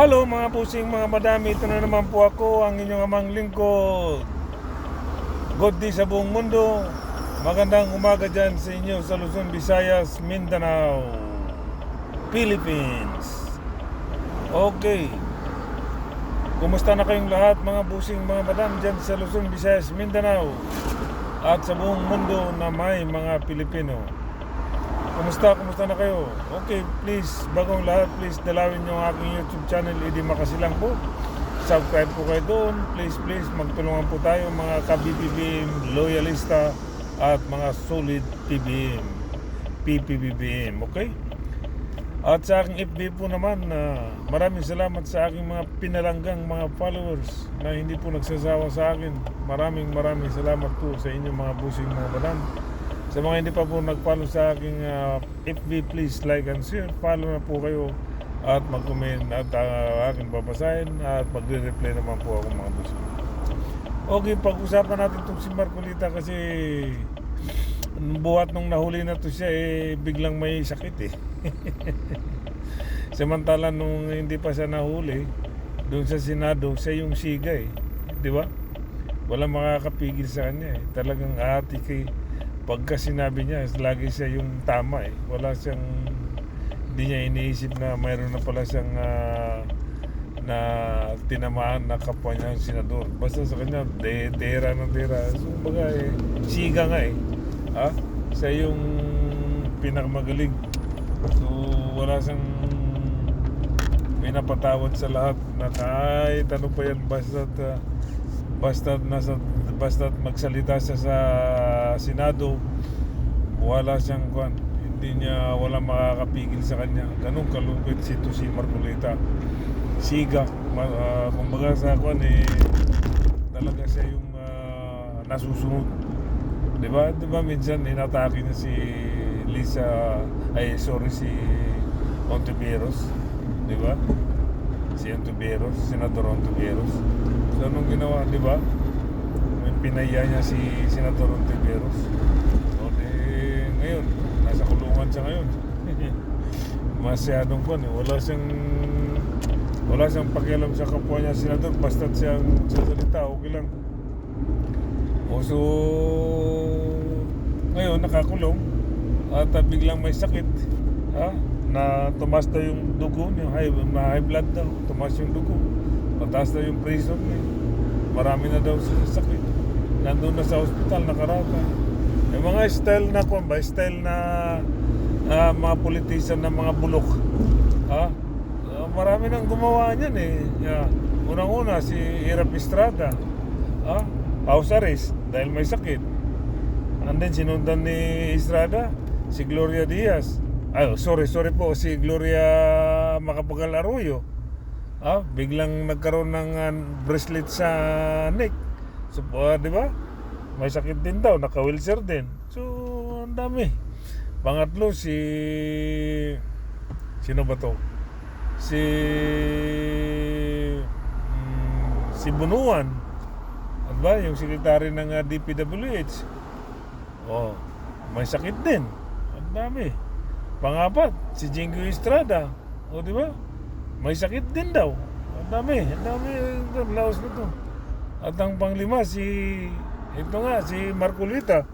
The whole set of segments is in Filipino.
Hello mga pusing mga madami, ito na naman po ako, ang inyong amang lingkod. Good day sa buong mundo. Magandang umaga dyan sa inyo sa Luzon, Visayas, Mindanao, Philippines. Okay. Kumusta na kayong lahat mga pusing mga madam dyan sa Luzon, Visayas, Mindanao at sa buong mundo na may mga Pilipino? Kumusta na kayo? Okay, please, bagong lahat, please dalawin nyo ang aking YouTube channel, Eddie Makasilang po. Subscribe po kayo doon. Please, magtulungan po tayo mga ka-BBBM, loyalista at mga solid PBM, PPBBM, okay? At sa aking FB po naman, maraming salamat sa aking mga pinalanggang mga followers na hindi po nagsasawa sa akin. Maraming salamat po sa inyong mga busing mga badan. Sa mga hindi pa po nag-follow sa aking FB, please like and share. Follow na po kayo at mag-comment at aking babasahin at magre-reply naman po ako mga boss. Okay, pag-usapan natin itong si Marcolita kasi buhat nung nahuli na to siya biglang may sakit Samantala nung hindi pa siya nahuli doon sa Senado, siya yung siga di ba? Walang makakapigil sa kanya Talagang ati pagka sinabi niya, lagi siya yung tama Wala siyang, hindi niya iniisip na mayroon na pala siyang na tinamaan na kapwa niya ang senador. Basta sa kanya, tera. So, baga siga nga siya yung pinakamagaling. So, wala siyang pinapatawad sa lahat na kahit ano pa yan, basta magsalita siya sa Senado, wala siyang walang makakapigil sa kanya. Ganun kalupit si Marcolita. Siga, kumbaga sa talaga siya yung nasusunod. Diba minsan inatake niya si si Ontiveros, diba? Si Ontiveros, Senador Ontiveros. So anong ginawa, diba? Pinaya niya si Senador Ontiveros. So ngayon, nasa kulungan siya ngayon. Masyadong wala siyang pakialam sa kapwa niya senador, basta siyang sasalita, okay lang. So ngayon nakakulong at biglang may sakit na tumaas daw yung dugo niya, high blood daw, tumaas yung dugo, mataas daw yung pressure niya, marami na daw sa sakit, nandun na sa ospital, nakarata. Yung mga style na mga politician na mga bulok, marami nang gumawa niyan Unang-una si Irap Estrada, house arrest dahil may sakit. And then sinundan ni Estrada si Gloria Diaz. Si Gloria Macapagal Arroyo. Biglang nagkaroon ng bracelet sa neck. So, di ba? May sakit din daw, naka-wheelchair din. So, ang dami. Pangatlo sino ba to? Si Bunuan. Ano ba? Yung sekretary ng DPWH. May sakit din. Ang dami. Pangapat, si Jingo Estrada. Di ba? May sakit din daw. Ang dami. Laos na to. At ang panglima, si Marcolita.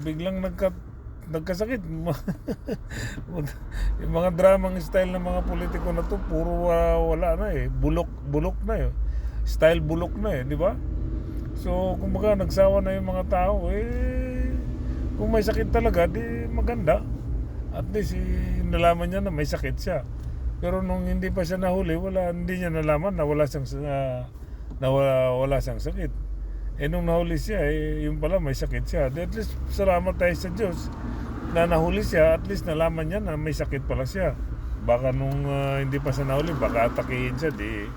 Biglang nagkasakit. Yung mga dramang style ng mga politiko na to, puro wala na bulok na style bulok na di ba? So kumbaga nagsawa na yung mga tao kung may sakit talaga di maganda, at least nalaman niya na may sakit siya. Pero nung hindi pa siya nahuli, hindi niya nalaman na wala siyang sakit. Nung nahuli siya yung pala may sakit siya. At least salamat tayo sa Diyos na nahuli siya, at least nalaman niya na may sakit pala siya. Baka nung hindi pa siya nahuli, baka atakihin siya, di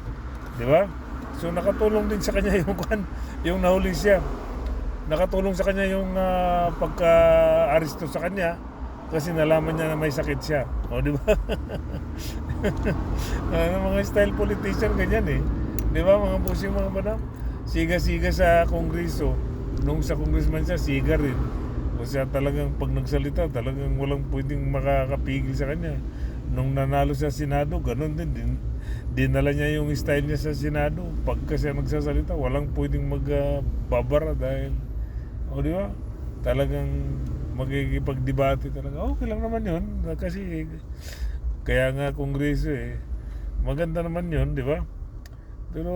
ba? So nakatulong din sa kanya yung nahuli siya. Nakatulong sa kanya yung pagka-aresto sa kanya kasi nalaman niya na may sakit siya. Di ba? Mga style politician ganyan di ba mga pusing mga madam? Siga-siga sa Kongreso. Nung sa congressman siya, siga rin. O siya talagang pag nagsalita, talagang walang pwedeng makakapigil sa kanya. Nung nanalo sa Senado, ganun din. dinala niya yung style niya sa Senado. Pagka siya nagsasalita, walang pwedeng magbabara dahil, o di ba? Talagang magkikipagdebate talaga. Okay lang naman yun. Kasi, kaya nga kongreso maganda naman yun, di ba? Pero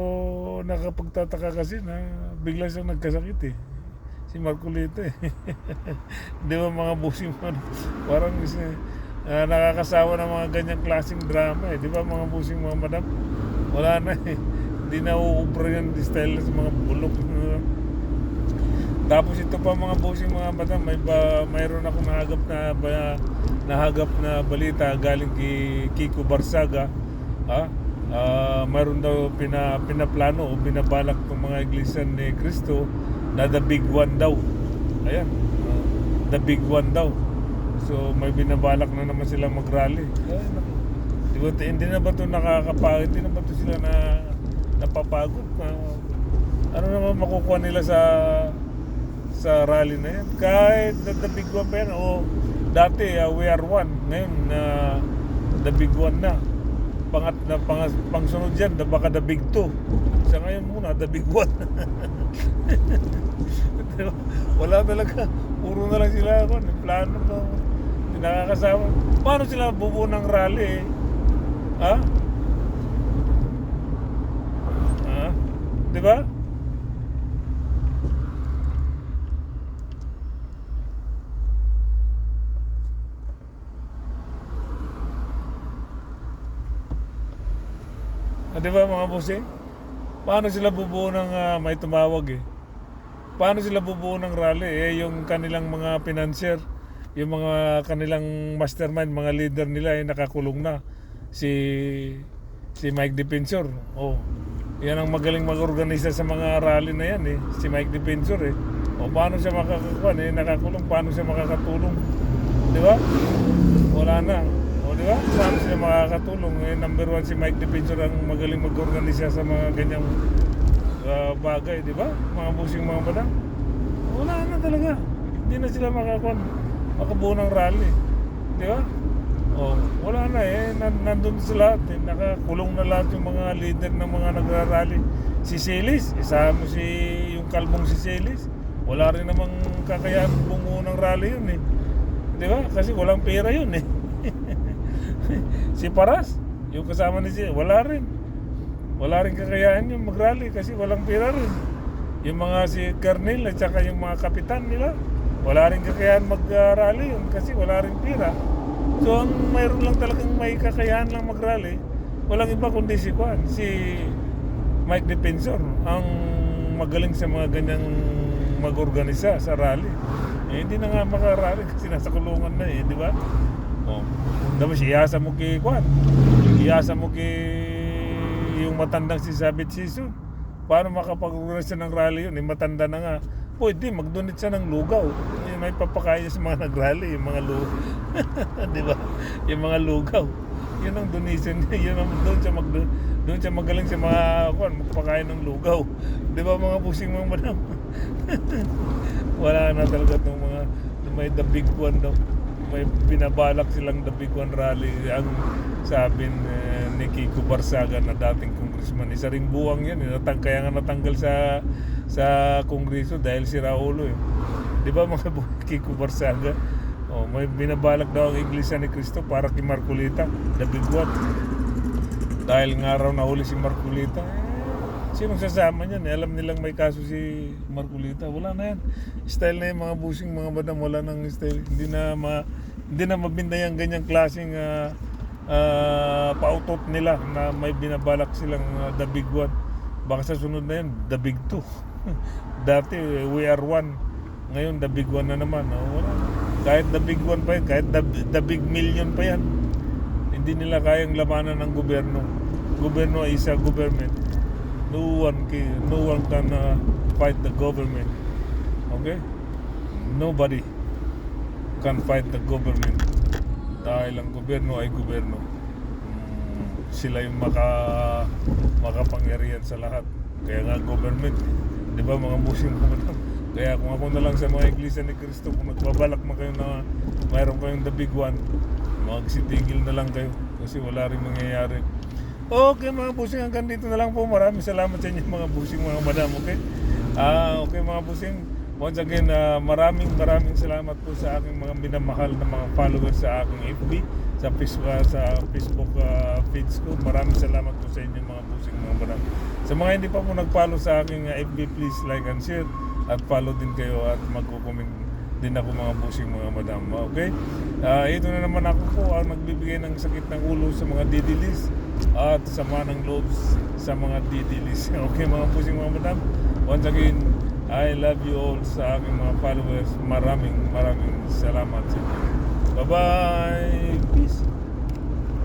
nakapagtataka kasi na bigla siyang nagkasakit si Marcolita Di ba mga busing parang nakakasawa ng mga ganyang klaseng drama Di ba mga busing mga madam? Wala na Hindi na uubra yan style sa mga bulok Tapos ito pa mga busing mga madam, mayroon akong nahagap na balita galing kay Kiko Barsaga. Mayroon daw pinaplano o binabalak ng mga iglesia ni Cristo na the big one daw. Ayan, the big one daw. So may binabalak na naman sila mag-rally. Hindi na ba ito nakakapagod? Hindi na ba ito sila napapagod? Ano naman makukuha nila sa rally na yan? Kahit the big one pa yan dati we are one. Ngayon the big one na. Pangsunod dyan, baka the big two. Sa ngayon muna, the big one. Wala talaga. Puro na lang sila plano ba? Nakakasama. Paano sila bubuo ng rally Di ba? Di ba mga bossing? Paano sila bubuo ng may tumawag Paano sila bubuo ng rally? Yung kanilang mga financier, yung mga kanilang mastermind, mga leader nila nakakulong na. Si Mike Defensor. Yan ang magaling mag-organisa sa mga rally na yan si Mike Defensor paano siya makakakuha nakakulong, paano siya makakatulong? Di ba? Wala na. Di ba? Paano sila makakatulong? Number one si Mike Defensor ang magaling mag-organisa sa mga ganyang bagay, di ba? Mga busing mga badang. Wala na talaga. Hindi na sila makabuo ng rally. Di ba? Wala na nandun sa lahat nakakulong na lahat yung mga leader ng mga nagrarally. Si Celis, isa mo yung kalbong si Celis. Wala rin namang kakayahan bumuo ng rally yun Di ba? Kasi walang pera yun Si Paras, yung kasama ni wala rin kakayahan yung mag-rally kasi walang pera rin. Yung mga si Colonel at saka yung mga kapitan nila, wala rin kakayahan mag-rally yun kasi wala rin pera. So ang mayroon lang talagang may kakayahan lang mag-rally, walang iba kundi si Mike Defensor ang magaling sa mga ganyang mag-organisa sa rally. Hindi na nga maka-rally kasi nasa kulungan na di ba? Tapos iasa mo kay yung matandang si Sabit Sison. Paano makapag-organisa ng rally yun? Matanda na nga. Pwede, mag-donate siya ng lugaw. May papakain sa mga nag-rally, yung mga lugaw. Di ba? Yung mga lugaw. Yun ang donation niya. Doon siya magaling sa mga magpakain ng lugaw. Di ba mga busing mga madam? Wala na talaga itong mga may the big one daw. May binabalak silang the big one rally. Ang sabi ni Kiko Barsaga na dating congressman, isa ring buwang yan kaya nga natanggal sa kongreso dahil si Raulo di ba mga Kiko Barsaga may binabalak daw ang Iglesia ni Cristo para kay Marcolita, the big one, dahil nga raw nahuli si Marcolita. Sinong sasama niyan? Alam nilang may kaso si Marcolita. Wala na yan. Style na yung mga busing, mga badam. Wala nang style. Hindi na mabinda yung ganyang klaseng pautot nila na may binabalak silang the big one. Baka sa sunod na yan, the big two. Dati, we are one. Ngayon, the big one na naman. Wala. Kahit the big one pa yan, kahit the big million pa yan, hindi nila kayang labanan ng gobyerno. Gobyerno ay isa government. No one can fight the government. Okay? Nobody can fight the government. Dahil ang gobyerno ay gobyerno. Sila yung makapangyarihan sa lahat. Kaya nga government. Di ba mga muslim po? Kaya kung ako na lang sa mga iglesia ni Cristo, kung nagbabalak mo kayo na mayroon kayong the big one, magsitigil na lang kayo. Kasi wala rin mangyayari. Okay mga busing, hanggang dito na lang po. Maraming salamat sa inyo mga busing, mga madam, okay? Okay mga busing, once again, maraming salamat po sa aking mga minamahal na mga followers sa aking FB, sa Facebook page ko. Maraming salamat po sa inyo mga busing, mga madam. Sa mga hindi pa po nag-follow sa aking FB, please like and share at follow din kayo at magko-comment din ako mga busing, mga madam, okay? Ito na naman ako po ang nagbibigay ng sakit ng ulo sa mga didilis at sama ng loob sa mga didilis. Okay mga busing, mga madam, once again, I love you all sa aking mga followers. Maraming salamat sa inyo. Bye bye, peace.